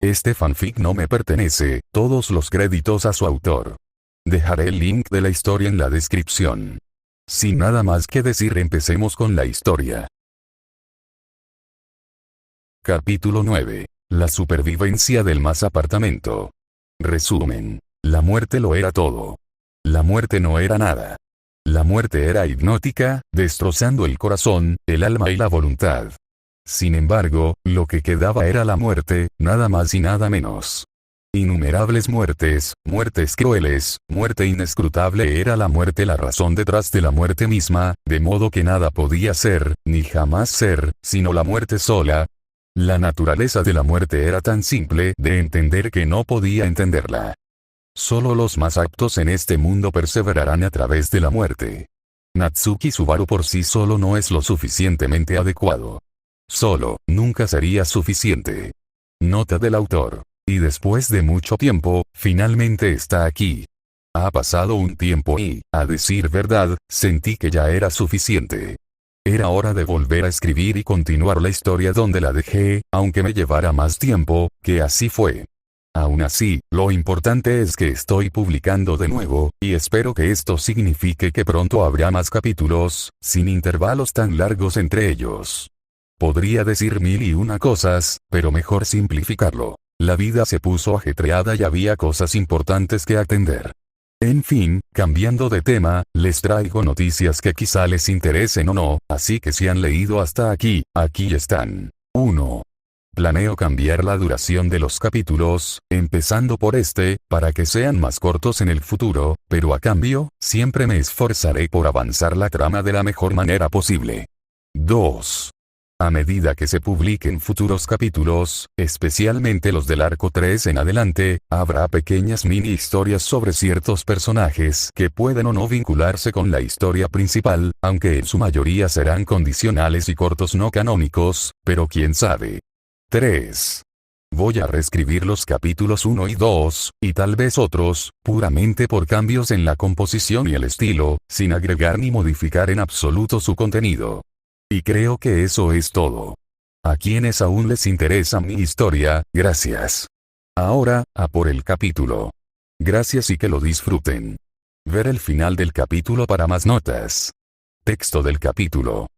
Este fanfic no me pertenece, todos los créditos a su autor. Dejaré el link de la historia en la descripción. Sin nada más que decir, empecemos con la historia. Capítulo 9. La supervivencia del más apartamento. Resumen. La muerte lo era todo. La muerte no era nada. La muerte era hipnótica, destrozando el corazón, el alma y la voluntad. Sin embargo, lo que quedaba era la muerte, nada más y nada menos. Innumerables muertes, muertes crueles, muerte inescrutable. Era la muerte la razón detrás de la muerte misma, de modo que nada podía ser, ni jamás ser, sino la muerte sola. La naturaleza de la muerte era tan simple de entender que no podía entenderla. Solo los más aptos en este mundo perseverarán a través de la muerte. Natsuki Subaru por sí solo no es lo suficientemente adecuado. Solo, nunca sería suficiente. Nota del autor. Y después de mucho tiempo, finalmente está aquí. Ha pasado un tiempo y, a decir verdad, sentí que ya era suficiente. Era hora de volver a escribir y continuar la historia donde la dejé, aunque me llevara más tiempo, que así fue. Aún así, lo importante es que estoy publicando de nuevo, y espero que esto signifique que pronto habrá más capítulos, sin intervalos tan largos entre ellos. Podría decir mil y una cosas, pero mejor simplificarlo. La vida se puso ajetreada y había cosas importantes que atender. En fin, cambiando de tema, les traigo noticias que quizá les interesen o no, así que si han leído hasta aquí, aquí están. 1. Planeo cambiar la duración de los capítulos, empezando por este, para que sean más cortos en el futuro, pero a cambio, siempre me esforzaré por avanzar la trama de la mejor manera posible. 2. A medida que se publiquen futuros capítulos, especialmente los del arco 3 en adelante, habrá pequeñas mini historias sobre ciertos personajes que pueden o no vincularse con la historia principal, aunque en su mayoría serán condicionales y cortos no canónicos, pero quién sabe. 3. Voy a reescribir los capítulos 1 y 2, y tal vez otros, puramente por cambios en la composición y el estilo, sin agregar ni modificar en absoluto su contenido. Y creo que eso es todo. A quienes aún les interesa mi historia, gracias. Ahora, a por el capítulo. Gracias y que lo disfruten. Ver el final del capítulo para más notas. Texto del capítulo.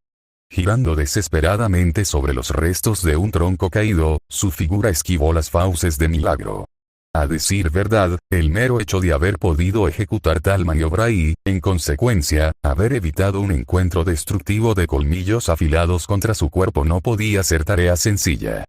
Girando desesperadamente sobre los restos de un tronco caído, su figura esquivó las fauces de milagro. A decir verdad, el mero hecho de haber podido ejecutar tal maniobra y, en consecuencia, haber evitado un encuentro destructivo de colmillos afilados contra su cuerpo no podía ser tarea sencilla.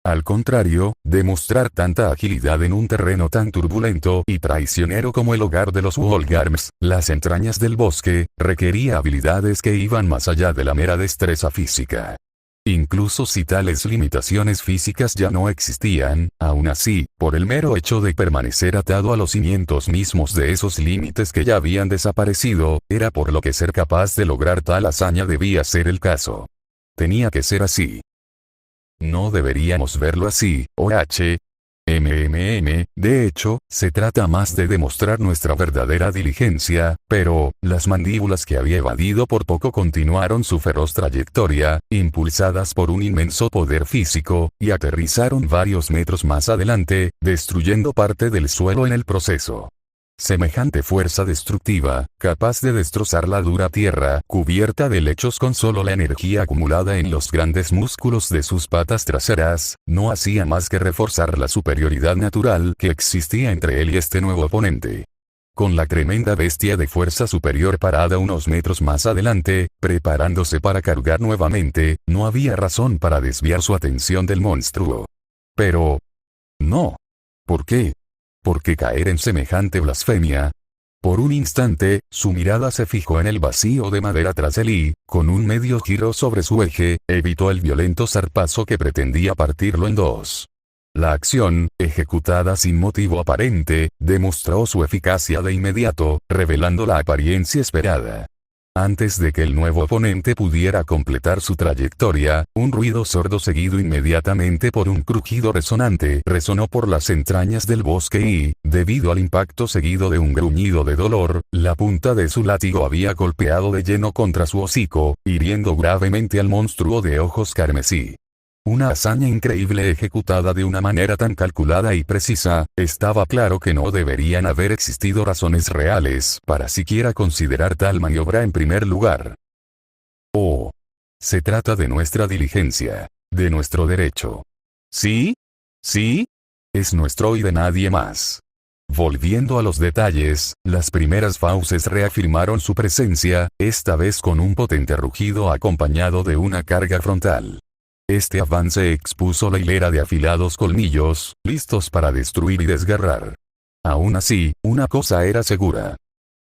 Al contrario, demostrar tanta agilidad en un terreno tan turbulento y traicionero como el hogar de los Wolgarms, las entrañas del bosque, requería habilidades que iban más allá de la mera destreza física. Incluso si tales limitaciones físicas ya no existían, aún así, por el mero hecho de permanecer atado a los cimientos mismos de esos límites que ya habían desaparecido, era por lo que ser capaz de lograr tal hazaña debía ser el caso. Tenía que ser así. No deberíamos verlo así, de hecho, se trata más de demostrar nuestra verdadera diligencia, pero, las mandíbulas que había evadido por poco continuaron su feroz trayectoria, impulsadas por un inmenso poder físico, y aterrizaron varios metros más adelante, destruyendo parte del suelo en el proceso. Semejante fuerza destructiva, capaz de destrozar la dura tierra, cubierta de lechos con solo la energía acumulada en los grandes músculos de sus patas traseras, no hacía más que reforzar la superioridad natural que existía entre él y este nuevo oponente. Con la tremenda bestia de fuerza superior parada unos metros más adelante, preparándose para cargar nuevamente, no había razón para desviar su atención del monstruo. Pero... no. ¿Por qué? ¿Por qué caer en semejante blasfemia? Por un instante, su mirada se fijó en el vacío de madera tras él y, con un medio giro sobre su eje, evitó el violento zarpazo que pretendía partirlo en dos. La acción, ejecutada sin motivo aparente, demostró su eficacia de inmediato, revelando la apariencia esperada. Antes de que el nuevo oponente pudiera completar su trayectoria, un ruido sordo seguido inmediatamente por un crujido resonante resonó por las entrañas del bosque y, debido al impacto seguido de un gruñido de dolor, la punta de su látigo había golpeado de lleno contra su hocico, hiriendo gravemente al monstruo de ojos carmesí. Una hazaña increíble ejecutada de una manera tan calculada y precisa. Estaba claro que no deberían haber existido razones reales para siquiera considerar tal maniobra en primer lugar. Oh. Se trata de nuestra diligencia, de nuestro derecho. ¿Sí? ¿Sí? Es nuestro y de nadie más. Volviendo a los detalles, las primeras fauces reafirmaron su presencia, esta vez con un potente rugido acompañado de una carga frontal. Este avance expuso la hilera de afilados colmillos, listos para destruir y desgarrar. Aún así, una cosa era segura.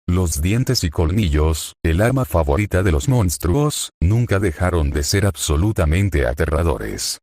Los dientes y colmillos, el arma favorita de los monstruos, nunca dejaron de ser absolutamente aterradores.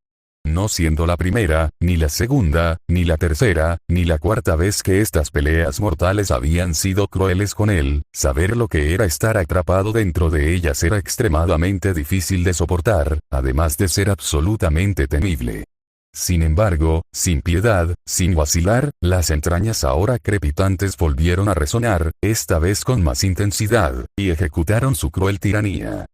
No siendo la primera, ni la segunda, ni la tercera, ni la cuarta vez que estas peleas mortales habían sido crueles con él, saber lo que era estar atrapado dentro de ellas era extremadamente difícil de soportar, además de ser absolutamente temible. Sin embargo, sin piedad, sin vacilar, las entrañas ahora crepitantes volvieron a resonar, esta vez con más intensidad, y ejecutaron su cruel tiranía.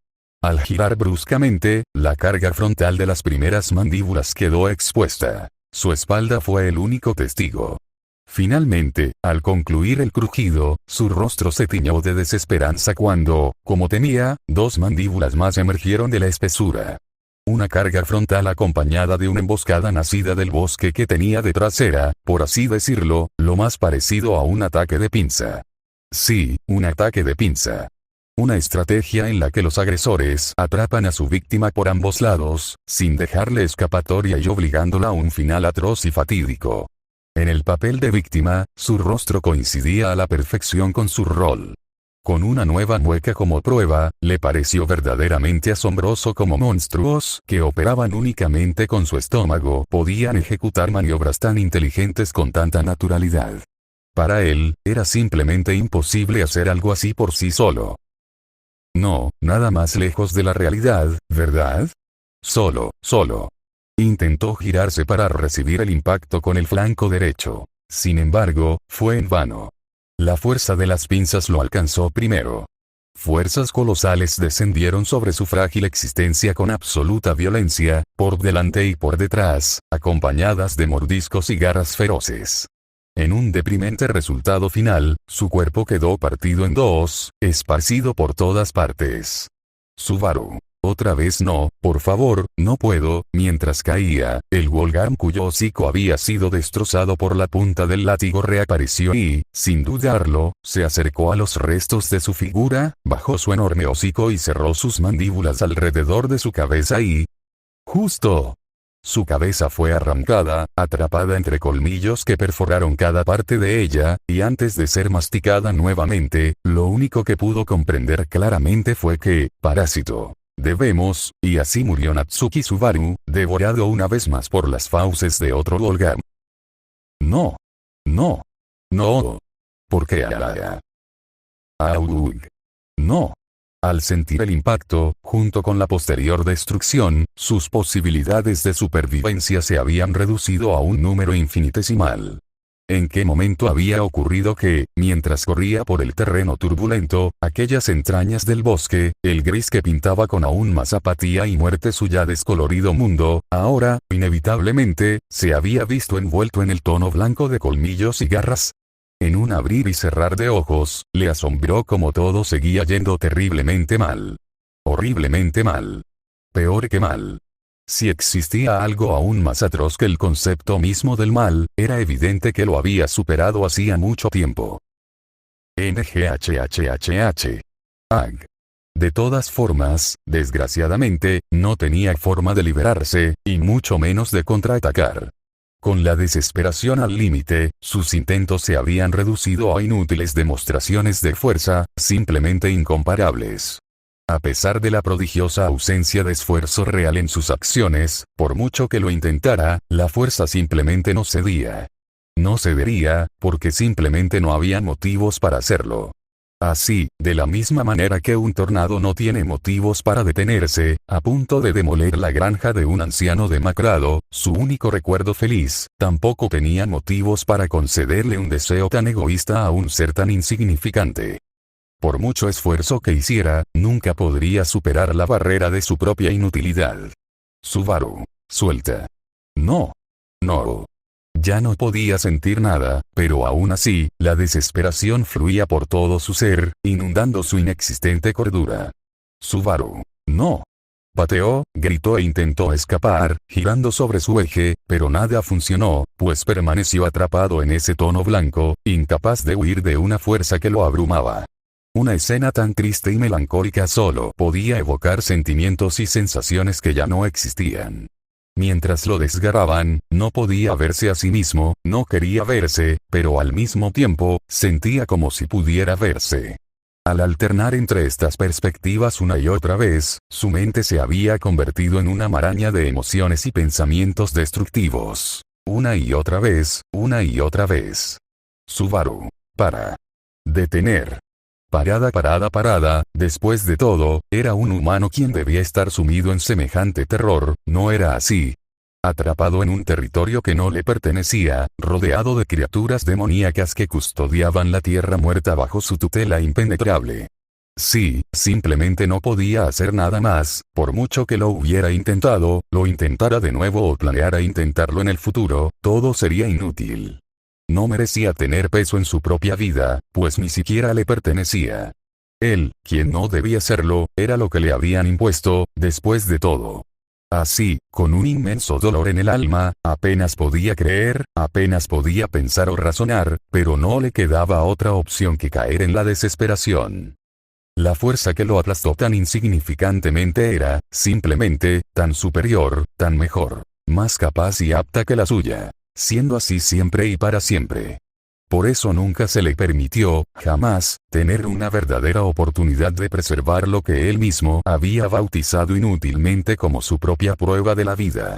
Al girar bruscamente, la carga frontal de las primeras mandíbulas quedó expuesta. Su espalda fue el único testigo. Finalmente, al concluir el crujido, su rostro se tiñó de desesperanza cuando, como temía, dos mandíbulas más emergieron de la espesura. Una carga frontal acompañada de una emboscada nacida del bosque que tenía detrás era, por así decirlo, lo más parecido a un ataque de pinza. Sí, un ataque de pinza. Una estrategia en la que los agresores atrapan a su víctima por ambos lados, sin dejarle escapatoria y obligándola a un final atroz y fatídico. En el papel de víctima, su rostro coincidía a la perfección con su rol. Con una nueva mueca como prueba, le pareció verdaderamente asombroso cómo monstruos que operaban únicamente con su estómago podían ejecutar maniobras tan inteligentes con tanta naturalidad. Para él, era simplemente imposible hacer algo así por sí solo. No, nada más lejos de la realidad, ¿verdad? Solo. Intentó girarse para recibir el impacto con el flanco derecho. Sin embargo, fue en vano. La fuerza de las pinzas lo alcanzó primero. Fuerzas colosales descendieron sobre su frágil existencia con absoluta violencia, por delante y por detrás, acompañadas de mordiscos y garras feroces. En un deprimente resultado final, su cuerpo quedó partido en dos, esparcido por todas partes. Subaru. Otra vez no, por favor, no puedo. Mientras caía, el Wolgarm cuyo hocico había sido destrozado por la punta del látigo reapareció y, sin dudarlo, se acercó a los restos de su figura, bajó su enorme hocico y cerró sus mandíbulas alrededor de su cabeza y... ¡justo! Su cabeza fue arrancada, atrapada entre colmillos que perforaron cada parte de ella, y antes de ser masticada nuevamente, lo único que pudo comprender claramente fue que, parásito. Debemos, y así murió Natsuki Subaru, devorado una vez más por las fauces de otro Wolgarm. No. ¿Por qué Alaya? Aug. No. Al sentir el impacto, junto con la posterior destrucción, sus posibilidades de supervivencia se habían reducido a un número infinitesimal. ¿En qué momento había ocurrido que, mientras corría por el terreno turbulento, aquellas entrañas del bosque, el gris que pintaba con aún más apatía y muerte su ya descolorido mundo, ahora, inevitablemente, se había visto envuelto en el tono blanco de colmillos y garras? En un abrir y cerrar de ojos, le asombró cómo todo seguía yendo terriblemente mal. Horriblemente mal. Peor que mal. Si existía algo aún más atroz que el concepto mismo del mal, era evidente que lo había superado hacía mucho tiempo. NGHHHH. Ag. De todas formas, desgraciadamente, no tenía forma de liberarse, y mucho menos de contraatacar. Con la desesperación al límite, sus intentos se habían reducido a inútiles demostraciones de fuerza, simplemente incomparables. A pesar de la prodigiosa ausencia de esfuerzo real en sus acciones, por mucho que lo intentara, la fuerza simplemente no cedía. No cedería, porque simplemente no había motivos para hacerlo. Así, de la misma manera que un tornado no tiene motivos para detenerse, a punto de demoler la granja de un anciano demacrado, su único recuerdo feliz, tampoco tenía motivos para concederle un deseo tan egoísta a un ser tan insignificante. Por mucho esfuerzo que hiciera, nunca podría superar la barrera de su propia inutilidad. Subaru. Suelta. No. No. Ya no podía sentir nada, pero aún así, la desesperación fluía por todo su ser, inundando su inexistente cordura. Subaru. No. Pateó, gritó e intentó escapar, girando sobre su eje, pero nada funcionó, pues permaneció atrapado en ese tono blanco, incapaz de huir de una fuerza que lo abrumaba. Una escena tan triste y melancólica solo podía evocar sentimientos y sensaciones que ya no existían. Mientras lo desgarraban, no podía verse a sí mismo, no quería verse, pero al mismo tiempo, sentía como si pudiera verse. Al alternar entre estas perspectivas una y otra vez, su mente se había convertido en una maraña de emociones y pensamientos destructivos. Una y otra vez, una y otra vez. Subaru. Para. Detener. Parada, después de todo, era un humano quien debía estar sumido en semejante terror, ¿no era así? Atrapado en un territorio que no le pertenecía, rodeado de criaturas demoníacas que custodiaban la tierra muerta bajo su tutela impenetrable. Sí, simplemente no podía hacer nada más, por mucho que lo hubiera intentado, lo intentara de nuevo o planeara intentarlo en el futuro, todo sería inútil. No merecía tener peso en su propia vida, pues ni siquiera le pertenecía. Él, quien no debía serlo, era lo que le habían impuesto, después de todo. Así, con un inmenso dolor en el alma, apenas podía creer, apenas podía pensar o razonar, pero no le quedaba otra opción que caer en la desesperación. La fuerza que lo aplastó tan insignificantemente era, simplemente, tan superior, tan mejor, más capaz y apta que la suya, siendo así siempre y para siempre. Por eso nunca se le permitió, jamás, tener una verdadera oportunidad de preservar lo que él mismo había bautizado inútilmente como su propia prueba de la vida.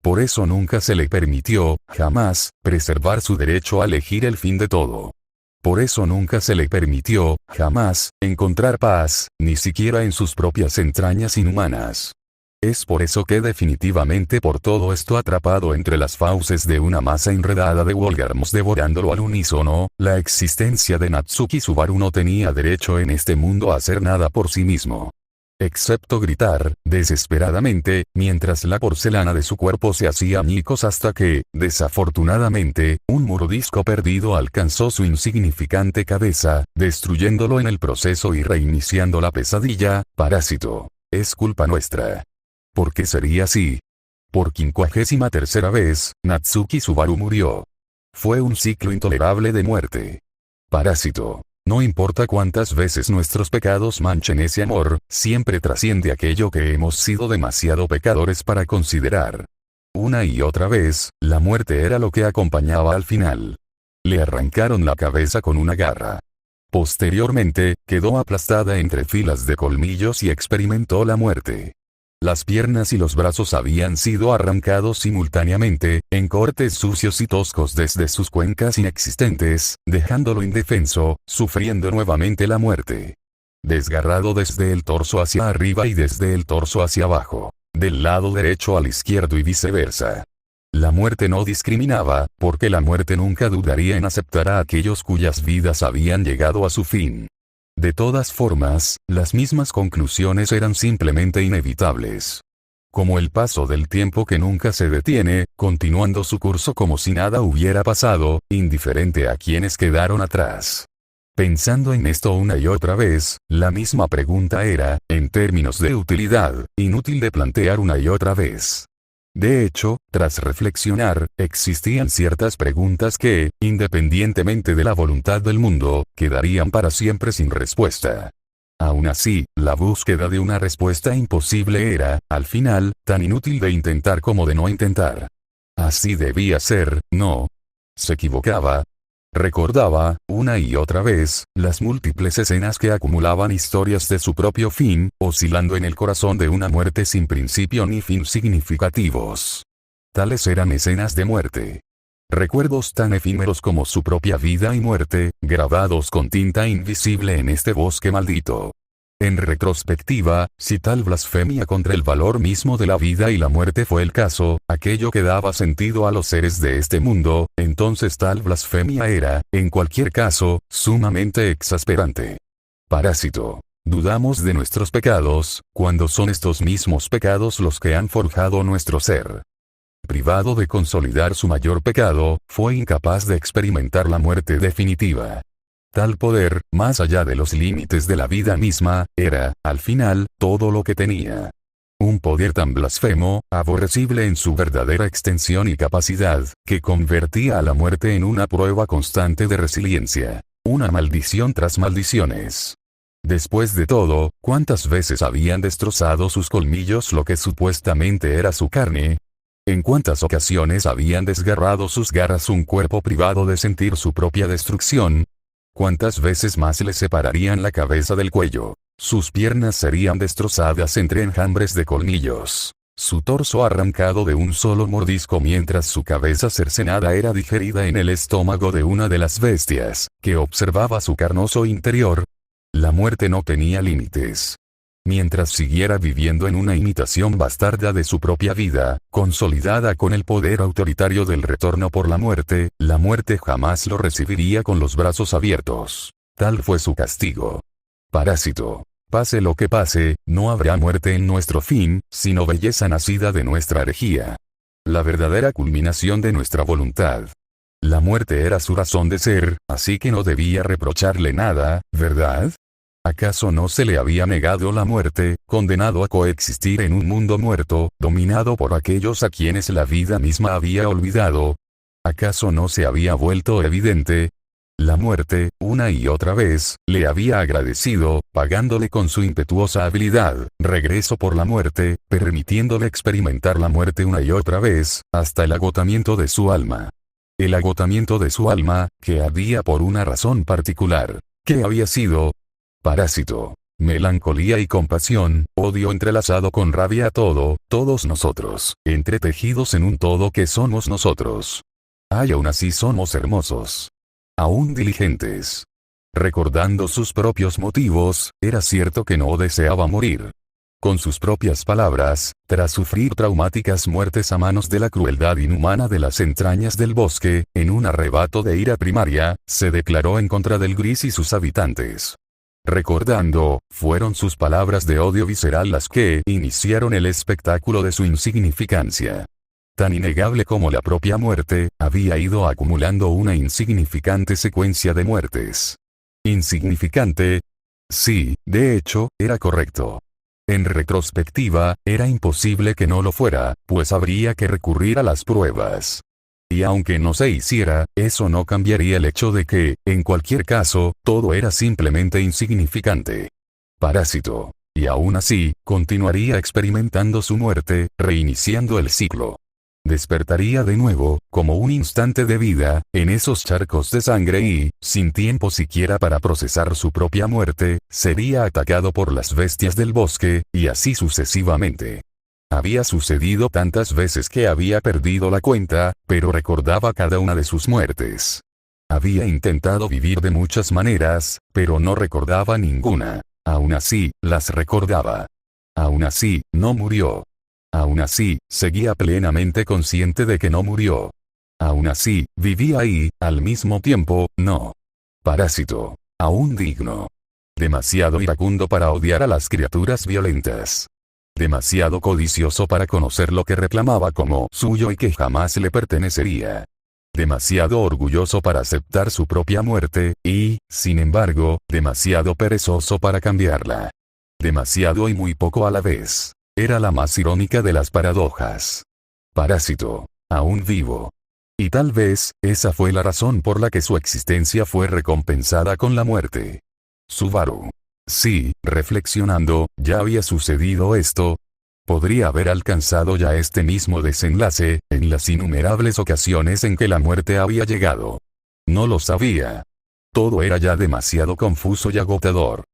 Por eso nunca se le permitió, jamás, preservar su derecho a elegir el fin de todo. Por eso nunca se le permitió, jamás, encontrar paz, ni siquiera en sus propias entrañas inhumanas. Es por eso que definitivamente por todo esto atrapado entre las fauces de una masa enredada de Wolgarmos devorándolo al unísono, la existencia de Natsuki Subaru no tenía derecho en este mundo a hacer nada por sí mismo. Excepto gritar, desesperadamente, mientras la porcelana de su cuerpo se hacía añicos hasta que, desafortunadamente, un mordisco perdido alcanzó su insignificante cabeza, destruyéndolo en el proceso y reiniciando la pesadilla. Parásito. Es culpa nuestra. ¿Por qué sería así? Por 53ª vez, Natsuki Subaru murió. Fue un ciclo intolerable de muerte. Parásito. No importa cuántas veces nuestros pecados manchen ese amor, siempre trasciende aquello que hemos sido demasiado pecadores para considerar. Una y otra vez, la muerte era lo que acompañaba al final. Le arrancaron la cabeza con una garra. Posteriormente, quedó aplastada entre filas de colmillos y experimentó la muerte. Las piernas y los brazos habían sido arrancados simultáneamente, en cortes sucios y toscos desde sus cuencas inexistentes, dejándolo indefenso, sufriendo nuevamente la muerte. Desgarrado desde el torso hacia arriba y desde el torso hacia abajo, del lado derecho al izquierdo y viceversa. La muerte no discriminaba, porque la muerte nunca dudaría en aceptar a aquellos cuyas vidas habían llegado a su fin. De todas formas, las mismas conclusiones eran simplemente inevitables. Como el paso del tiempo que nunca se detiene, continuando su curso como si nada hubiera pasado, indiferente a quienes quedaron atrás. Pensando en esto una y otra vez, la misma pregunta era, en términos de utilidad, inútil de plantear una y otra vez. De hecho, tras reflexionar, existían ciertas preguntas que, independientemente de la voluntad del mundo, quedarían para siempre sin respuesta. Aún así, la búsqueda de una respuesta imposible era, al final, tan inútil de intentar como de no intentar. Así debía ser, ¿no? Se equivocaba. Recordaba, una y otra vez, las múltiples escenas que acumulaban historias de su propio fin, oscilando en el corazón de una muerte sin principio ni fin significativos. Tales eran escenas de muerte. Recuerdos tan efímeros como su propia vida y muerte, grabados con tinta invisible en este bosque maldito. En retrospectiva, si tal blasfemia contra el valor mismo de la vida y la muerte fue el caso, aquello que daba sentido a los seres de este mundo, entonces tal blasfemia era, en cualquier caso, sumamente exasperante. Parásito. Dudamos de nuestros pecados, cuando son estos mismos pecados los que han forjado nuestro ser. privado de consolidar su mayor pecado, fue incapaz de experimentar la muerte definitiva. Tal poder, más allá de los límites de la vida misma, era, al final, todo lo que tenía. Un poder tan blasfemo, aborrecible en su verdadera extensión y capacidad, que convertía a la muerte en una prueba constante de resiliencia. Una maldición tras maldiciones. Después de todo, ¿cuántas veces habían destrozado sus colmillos lo que supuestamente era su carne? ¿En cuántas ocasiones habían desgarrado sus garras un cuerpo privado de sentir su propia destrucción? ¿Cuántas veces más le separarían la cabeza del cuello? Sus piernas serían destrozadas entre enjambres de colmillos. Su torso arrancado de un solo mordisco mientras su cabeza cercenada era digerida en el estómago de una de las bestias, que observaba su carnoso interior. La muerte no tenía límites. Mientras siguiera viviendo en una imitación bastarda de su propia vida, consolidada con el poder autoritario del retorno por la muerte jamás lo recibiría con los brazos abiertos. Tal fue su castigo. Parásito. Pase lo que pase, no habrá muerte en nuestro fin, sino belleza nacida de nuestra herejía. La verdadera culminación de nuestra voluntad. La muerte era su razón de ser, así que no debía reprocharle nada, ¿verdad? ¿Acaso no se le había negado la muerte, condenado a coexistir en un mundo muerto, dominado por aquellos a quienes la vida misma había olvidado? ¿Acaso no se había vuelto evidente? La muerte, una y otra vez, le había agradecido, pagándole con su impetuosa habilidad, regreso por la muerte, permitiéndole experimentar la muerte una y otra vez, hasta el agotamiento de su alma. El agotamiento de su alma, que ardía por una razón particular. ¿Qué había sido? Parásito. Melancolía y compasión, odio entrelazado con rabia a todos nosotros, entretejidos en un todo que somos nosotros. Ay, aún así somos hermosos. Aún diligentes. Recordando sus propios motivos, era cierto que no deseaba morir. Con sus propias palabras, tras sufrir traumáticas muertes a manos de la crueldad inhumana de las entrañas del bosque, en un arrebato de ira primaria, se declaró en contra del gris y sus habitantes. Recordando, fueron sus palabras de odio visceral las que iniciaron el espectáculo de su insignificancia. Tan innegable como la propia muerte, había ido acumulando una insignificante secuencia de muertes. ¿Insignificante? Sí, de hecho, era correcto. En retrospectiva, era imposible que no lo fuera, pues habría que recurrir a las pruebas. Y aunque no se hiciera, eso no cambiaría el hecho de que, en cualquier caso, todo era simplemente insignificante. Parásito. Y aún así, continuaría experimentando su muerte, reiniciando el ciclo. Despertaría de nuevo, como un instante de vida, en esos charcos de sangre y, sin tiempo siquiera para procesar su propia muerte, sería atacado por las bestias del bosque, y así sucesivamente. Había sucedido tantas veces que había perdido la cuenta, pero recordaba cada una de sus muertes. Había intentado vivir de muchas maneras, pero no recordaba ninguna. Aún así, las recordaba. Aún así, no murió. Aún así, seguía plenamente consciente de que no murió. Aún así, vivía ahí, al mismo tiempo, no. Parásito. Aún digno. Demasiado iracundo para odiar a las criaturas violentas. Demasiado codicioso para conocer lo que reclamaba como suyo y que jamás le pertenecería. Demasiado orgulloso para aceptar su propia muerte, y, sin embargo, demasiado perezoso para cambiarla. Demasiado y muy poco a la vez. Era la más irónica de las paradojas. Parásito. Aún vivo. Y tal vez, esa fue la razón por la que su existencia fue recompensada con la muerte. Subaru. Sí, reflexionando, ya había sucedido esto. Podría haber alcanzado ya este mismo desenlace, en las innumerables ocasiones en que la muerte había llegado. No lo sabía. Todo era ya demasiado confuso y agotador.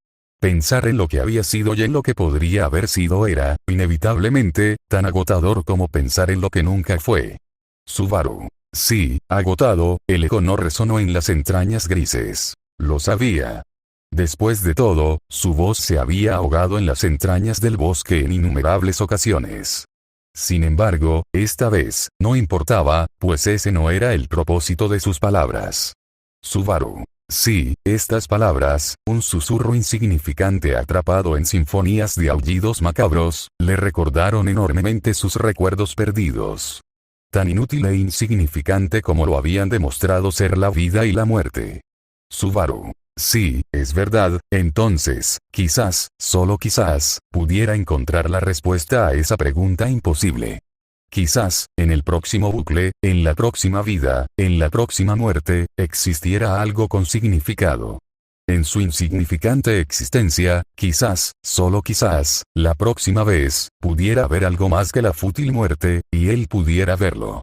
Pensar en lo que había sido y en lo que podría haber sido era, inevitablemente, tan agotador como pensar en lo que nunca fue. Subaru. Sí, agotado, el eco no resonó en las entrañas grises. Lo sabía. Después de todo, su voz se había ahogado en las entrañas del bosque en innumerables ocasiones. Sin embargo, esta vez, no importaba, pues ese no era el propósito de sus palabras. Subaru. Sí, estas palabras, un susurro insignificante atrapado en sinfonías de aullidos macabros, le recordaron enormemente sus recuerdos perdidos. tan inútil e insignificante como lo habían demostrado ser la vida y la muerte. Subaru. Sí, es verdad, entonces, quizás, solo quizás, pudiera encontrar la respuesta a esa pregunta imposible. Quizás, en el próximo bucle, en la próxima vida, en la próxima muerte, existiera algo con significado. En su insignificante existencia, quizás, solo quizás, la próxima vez, pudiera haber algo más que la fútil muerte, y él pudiera verlo.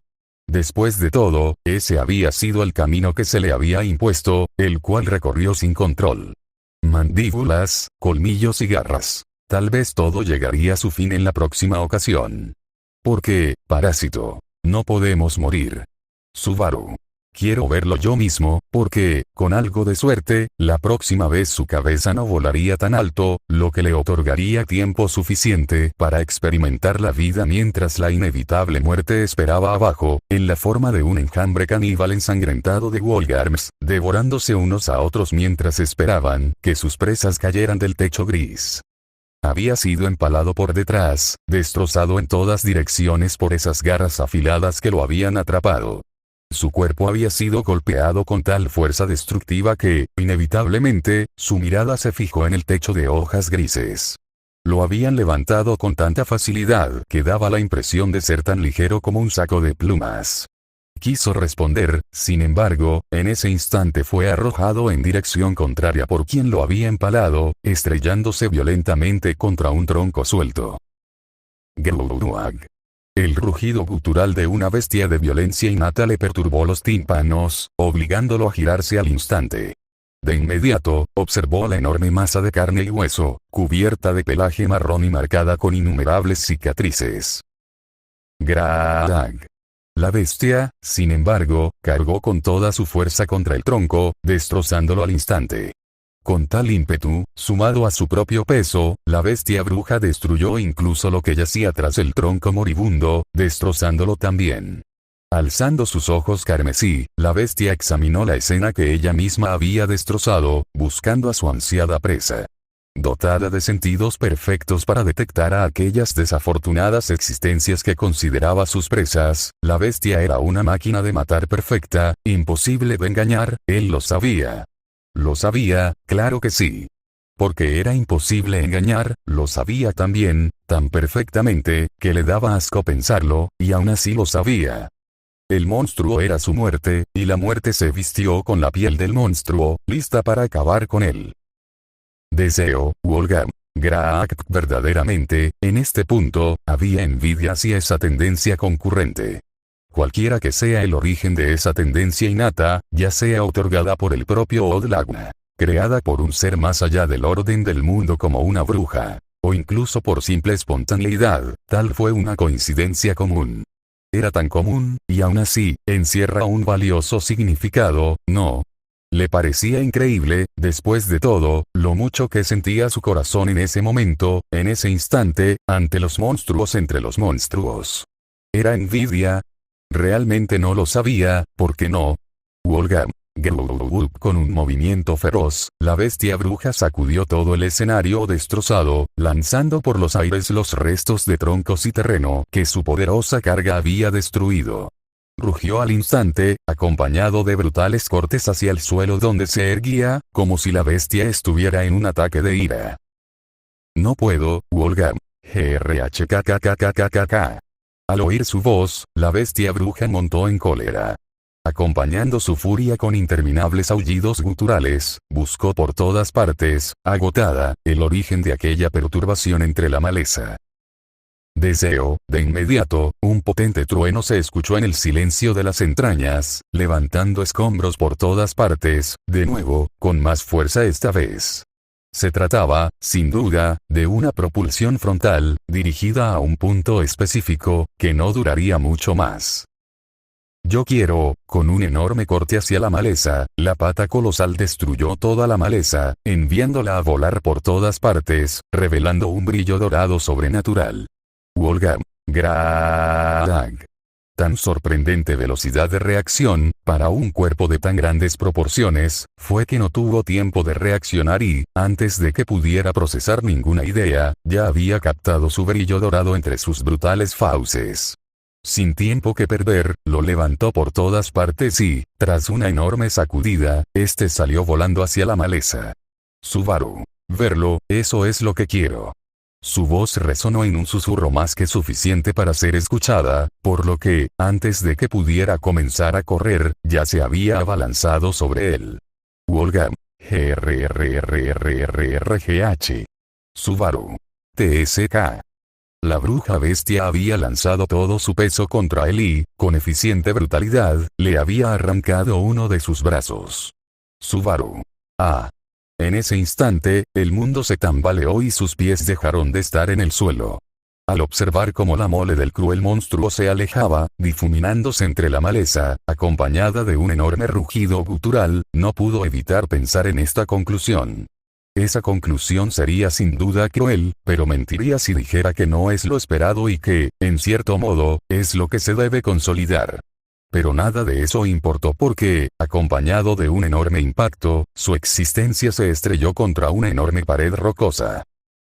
Después de todo, ese había sido el camino que se le había impuesto, el cual recorrió sin control. Mandíbulas, colmillos y garras. Tal vez todo llegaría a su fin en la próxima ocasión. Porque, parásito, no podemos morir. Subaru. Quiero verlo yo mismo, porque, con algo de suerte, la próxima vez su cabeza no volaría tan alto, lo que le otorgaría tiempo suficiente para experimentar la vida mientras la inevitable muerte esperaba abajo, en la forma de un enjambre caníbal ensangrentado de Wolgarms, devorándose unos a otros mientras esperaban que sus presas cayeran del techo gris. Había sido empalado por detrás, destrozado en todas direcciones por esas garras afiladas que lo habían atrapado. Su cuerpo había sido golpeado con tal fuerza destructiva que, inevitablemente, su mirada se fijó en el techo de hojas grises. Lo habían levantado con tanta facilidad que daba la impresión de ser tan ligero como un saco de plumas. Quiso responder, sin embargo, en ese instante fue arrojado en dirección contraria por quien lo había empalado, estrellándose violentamente contra un tronco suelto. Gruag. El rugido gutural de una bestia de violencia innata le perturbó los tímpanos, obligándolo a girarse al instante. De inmediato, observó la enorme masa de carne y hueso, cubierta de pelaje marrón y marcada con innumerables cicatrices. Graag. La bestia, sin embargo, cargó con toda su fuerza contra el tronco, destrozándolo al instante. Con tal ímpetu, sumado a su propio peso, la bestia bruja destruyó incluso lo que yacía tras el tronco moribundo, destrozándolo también. Alzando sus ojos carmesí, la bestia examinó la escena que ella misma había destrozado, buscando a su ansiada presa. Dotada de sentidos perfectos para detectar a aquellas desafortunadas existencias que consideraba sus presas, la bestia era una máquina de matar perfecta, imposible de engañar, él lo sabía. Lo sabía, claro que sí. Porque era imposible engañar, lo sabía también, tan perfectamente, que le daba asco pensarlo, y aún así lo sabía. El monstruo era su muerte, y la muerte se vistió con la piel del monstruo, lista para acabar con él. Deseo, Wolgar. Graag, verdaderamente, en este punto, había envidia hacia esa tendencia concurrente. Cualquiera que sea el origen de esa tendencia innata, ya sea otorgada por el propio Odlagna, creada por un ser más allá del orden del mundo como una bruja, o incluso por simple espontaneidad, tal fue una coincidencia común. Era tan común, y aún así, encierra un valioso significado, ¿no? Le parecía increíble, después de todo, lo mucho que sentía su corazón en ese momento, en ese instante, ante los monstruos entre los monstruos. ¿Era envidia? Realmente no lo sabía, ¿por qué no? Wolgar. Con un movimiento feroz, la bestia bruja sacudió todo el escenario destrozado, lanzando por los aires los restos de troncos y terreno que su poderosa carga había destruido. Rugió al instante, acompañado de brutales cortes hacia el suelo donde se erguía, como si la bestia estuviera en un ataque de ira. No puedo, Wolgar. GRHKKKKKK. Al oír su voz, la bestia bruja montó en cólera. Acompañando su furia con interminables aullidos guturales, buscó por todas partes, agotada, el origen de aquella perturbación entre la maleza. Deseo, de inmediato, un potente trueno se escuchó en el silencio de las entrañas, levantando escombros por todas partes, de nuevo, con más fuerza esta vez. Se trataba, sin duda, de una propulsión frontal, dirigida a un punto específico, que no duraría mucho más. Yo quiero, con un enorme corte hacia la maleza, la pata colosal destruyó toda la maleza, enviándola a volar por todas partes, revelando un brillo dorado sobrenatural. Wolgar. Graag. Tan sorprendente velocidad de reacción, para un cuerpo de tan grandes proporciones, fue que no tuvo tiempo de reaccionar y, antes de que pudiera procesar ninguna idea, ya había captado su brillo dorado entre sus brutales fauces. Sin tiempo que perder, lo levantó por todas partes y, tras una enorme sacudida, este salió volando hacia la maleza. Subaru. Verlo, eso es lo que quiero. Su voz resonó en un susurro más que suficiente para ser escuchada, por lo que, antes de que pudiera comenzar a correr, ya se había abalanzado sobre él. Wolfgang. GRRRRRRGH. Subaru. TSK. La bruja bestia había lanzado todo su peso contra él y, con eficiente brutalidad, le había arrancado uno de sus brazos. Subaru. Ah. En ese instante, el mundo se tambaleó y sus pies dejaron de estar en el suelo. Al observar cómo la mole del cruel monstruo se alejaba, difuminándose entre la maleza, acompañada de un enorme rugido gutural, no pudo evitar pensar en esta conclusión. Esa conclusión sería sin duda cruel, pero mentiría si dijera que no es lo esperado y que, en cierto modo, es lo que se debe consolidar. Pero nada de eso importó porque, acompañado de un enorme impacto, su existencia se estrelló contra una enorme pared rocosa.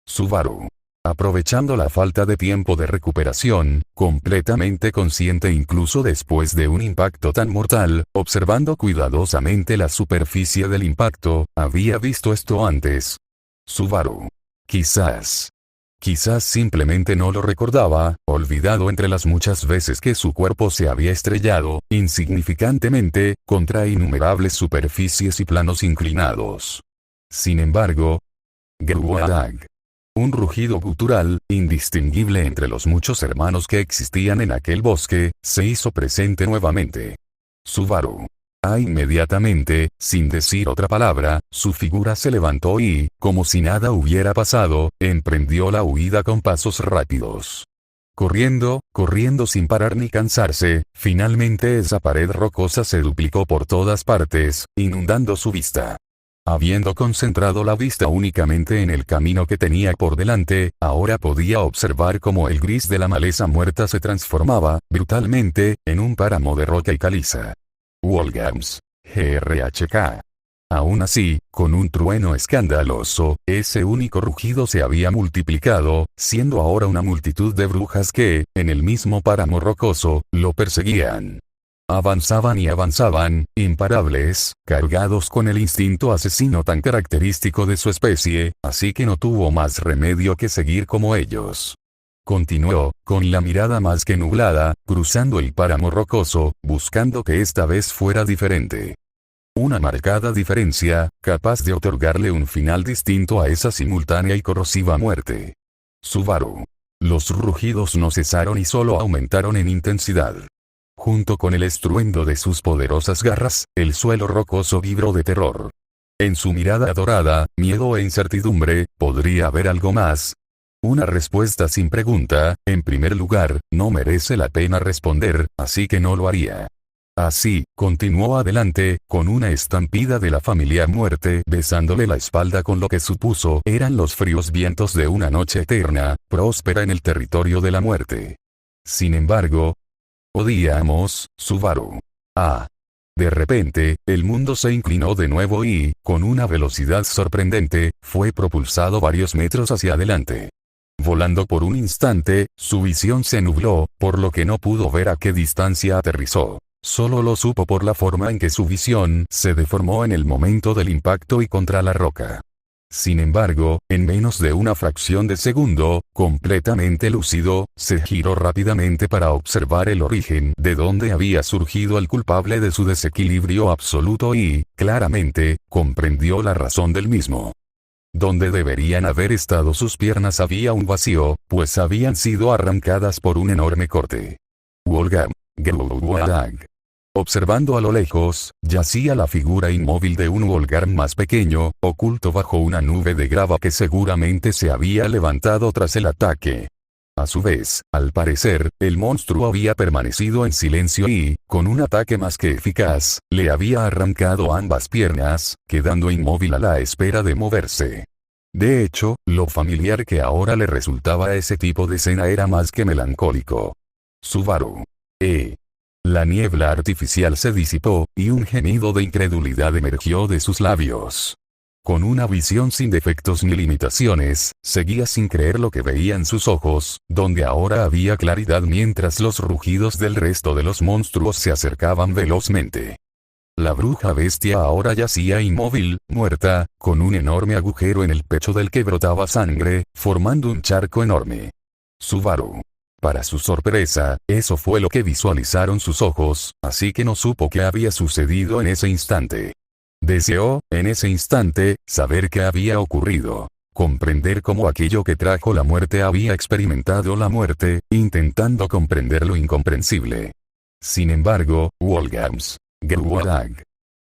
Subaru. Aprovechando la falta de tiempo de recuperación, completamente consciente incluso después de un impacto tan mortal, observando cuidadosamente la superficie del impacto, había visto esto antes. Subaru. Quizás simplemente no lo recordaba, olvidado entre las muchas veces que su cuerpo se había estrellado, insignificantemente, contra innumerables superficies y planos inclinados. Sin embargo, Gruadag. Un rugido gutural, indistinguible entre los muchos hermanos que existían en aquel bosque, se hizo presente nuevamente. Subaru. Inmediatamente, sin decir otra palabra, su figura se levantó y, como si nada hubiera pasado, emprendió la huida con pasos rápidos. Corriendo sin parar ni cansarse, finalmente esa pared rocosa se duplicó por todas partes, inundando su vista. Habiendo concentrado la vista únicamente en el camino que tenía por delante, ahora podía observar cómo el gris de la maleza muerta se transformaba, brutalmente, en un páramo de roca y caliza. Wolfgangs. GRHK. Aún así, con un trueno escandaloso, ese único rugido se había multiplicado, siendo ahora una multitud de brujas que, en el mismo páramo rocoso, lo perseguían. Avanzaban y avanzaban, imparables, cargados con el instinto asesino tan característico de su especie, así que no tuvo más remedio que seguir como ellos. Continuó, con la mirada más que nublada, cruzando el páramo rocoso, buscando que esta vez fuera diferente. Una marcada diferencia, capaz de otorgarle un final distinto a esa simultánea y corrosiva muerte. Subaru. Los rugidos no cesaron y solo aumentaron en intensidad. Junto con el estruendo de sus poderosas garras, el suelo rocoso vibró de terror. En su mirada dorada, miedo e incertidumbre, ¿podría haber algo más? Una respuesta sin pregunta, en primer lugar, no merece la pena responder, así que no lo haría. Así, continuó adelante, con una estampida de la familiar muerte besándole la espalda con lo que supuso eran los fríos vientos de una noche eterna, próspera en el territorio de la muerte. Sin embargo, odiamos, Subaru. De repente, el mundo se inclinó de nuevo y, con una velocidad sorprendente, fue propulsado varios metros hacia adelante. Volando por un instante, su visión se nubló, por lo que no pudo ver a qué distancia aterrizó. Solo lo supo por la forma en que su visión se deformó en el momento del impacto y contra la roca. Sin embargo, en menos de una fracción de segundo, completamente lúcido, se giró rápidamente para observar el origen de donde había surgido el culpable de su desequilibrio absoluto y, claramente, comprendió la razón del mismo. Donde deberían haber estado sus piernas había un vacío, pues habían sido arrancadas por un enorme corte. Wolfgang. Gruadag. Observando a lo lejos, yacía la figura inmóvil de un Wolfgang más pequeño, oculto bajo una nube de grava que seguramente se había levantado tras el ataque. A su vez, al parecer, el monstruo había permanecido en silencio y, con un ataque más que eficaz, le había arrancado ambas piernas, quedando inmóvil a la espera de moverse. De hecho, lo familiar que ahora le resultaba a ese tipo de escena era más que melancólico. Subaru. La niebla artificial se disipó, y un gemido de incredulidad emergió de sus labios. Con una visión sin defectos ni limitaciones, seguía sin creer lo que veía en sus ojos, donde ahora había claridad mientras los rugidos del resto de los monstruos se acercaban velozmente. La bruja bestia ahora yacía inmóvil, muerta, con un enorme agujero en el pecho del que brotaba sangre, formando un charco enorme. Subaru. Para su sorpresa, eso fue lo que visualizaron sus ojos, así que no supo qué había sucedido en ese instante. Deseó, en ese instante, saber qué había ocurrido. Comprender cómo aquello que trajo la muerte había experimentado la muerte, intentando comprender lo incomprensible. Sin embargo, Wolgams. Gewaldag.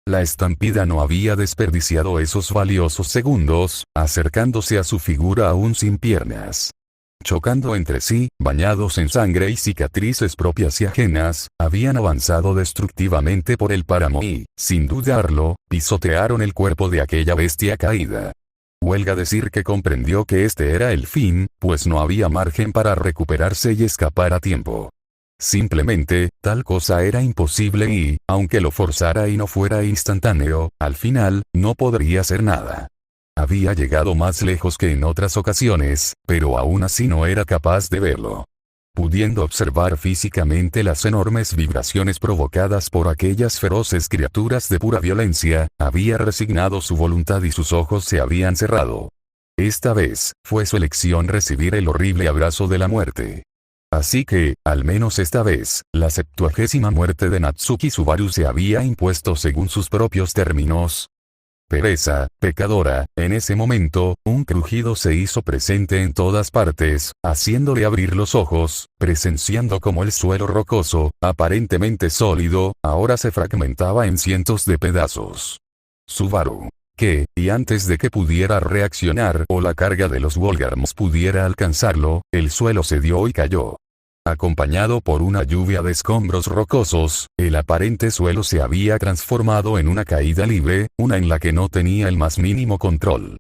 La estampida no había desperdiciado esos valiosos segundos, acercándose a su figura aún sin piernas. Chocando entre sí, bañados en sangre y cicatrices propias y ajenas, habían avanzado destructivamente por el páramo y, sin dudarlo, pisotearon el cuerpo de aquella bestia caída. Huelga decir que comprendió que este era el fin, pues no había margen para recuperarse y escapar a tiempo. Simplemente, tal cosa era imposible y, aunque lo forzara y no fuera instantáneo, al final, no podría hacer nada. Había llegado más lejos que en otras ocasiones, pero aún así no era capaz de verlo. Pudiendo observar físicamente las enormes vibraciones provocadas por aquellas feroces criaturas de pura violencia, había resignado su voluntad y sus ojos se habían cerrado. Esta vez, fue su elección recibir el horrible abrazo de la muerte. Así que, al menos esta vez, la 70ª muerte de Natsuki Subaru se había impuesto según sus propios términos. Pereza, pecadora, en ese momento, un crujido se hizo presente en todas partes, haciéndole abrir los ojos, presenciando como el suelo rocoso, aparentemente sólido, ahora se fragmentaba en cientos de pedazos. Subaru. Que, y antes de que pudiera reaccionar o la carga de los Wolgarms pudiera alcanzarlo, el suelo cedió y cayó. Acompañado por una lluvia de escombros rocosos, el aparente suelo se había transformado en una caída libre, una en la que no tenía el más mínimo control.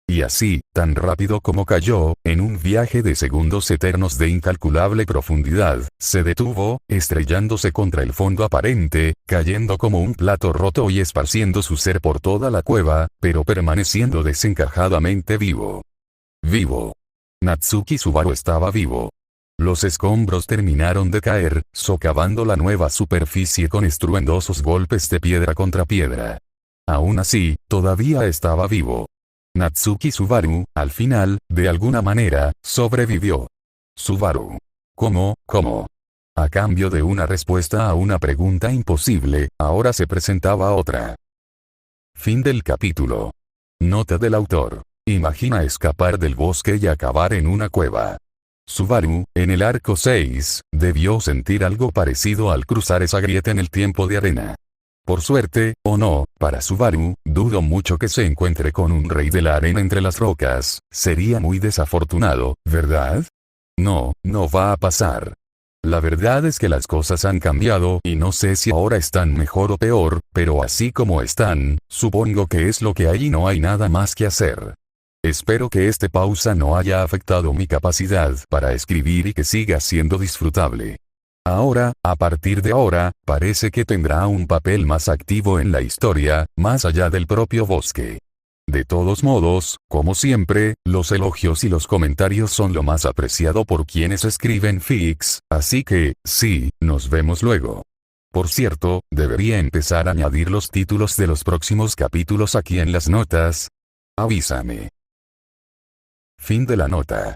Y así, tan rápido como cayó, en un viaje de segundos eternos de incalculable profundidad, se detuvo, estrellándose contra el fondo aparente, cayendo como un plato roto y esparciendo su ser por toda la cueva, pero permaneciendo desencajadamente vivo. Vivo. Natsuki Subaru estaba vivo. Los escombros terminaron de caer, socavando la nueva superficie con estruendosos golpes de piedra contra piedra. Aún así, todavía estaba vivo. Natsuki Subaru, al final, de alguna manera, sobrevivió. Subaru. ¿Cómo? A cambio de una respuesta a una pregunta imposible, ahora se presentaba otra. Fin del capítulo. Nota del autor. Imagina escapar del bosque y acabar en una cueva. Subaru, en el arco 6, debió sentir algo parecido al cruzar esa grieta en el tiempo de arena. Por suerte, o no, para Subaru, dudo mucho que se encuentre con un rey de la arena entre las rocas, sería muy desafortunado, ¿verdad? No, no va a pasar. La verdad es que las cosas han cambiado y no sé si ahora están mejor o peor, pero así como están, supongo que es lo que hay y no hay nada más que hacer. Espero que esta pausa no haya afectado mi capacidad para escribir y que siga siendo disfrutable. Ahora, a partir de ahora, parece que tendrá un papel más activo en la historia, más allá del propio bosque. De todos modos, como siempre, los elogios y los comentarios son lo más apreciado por quienes escriben fics, así que, sí, nos vemos luego. Por cierto, debería empezar a añadir los títulos de los próximos capítulos aquí en las notas. Avísame. Fin de la nota.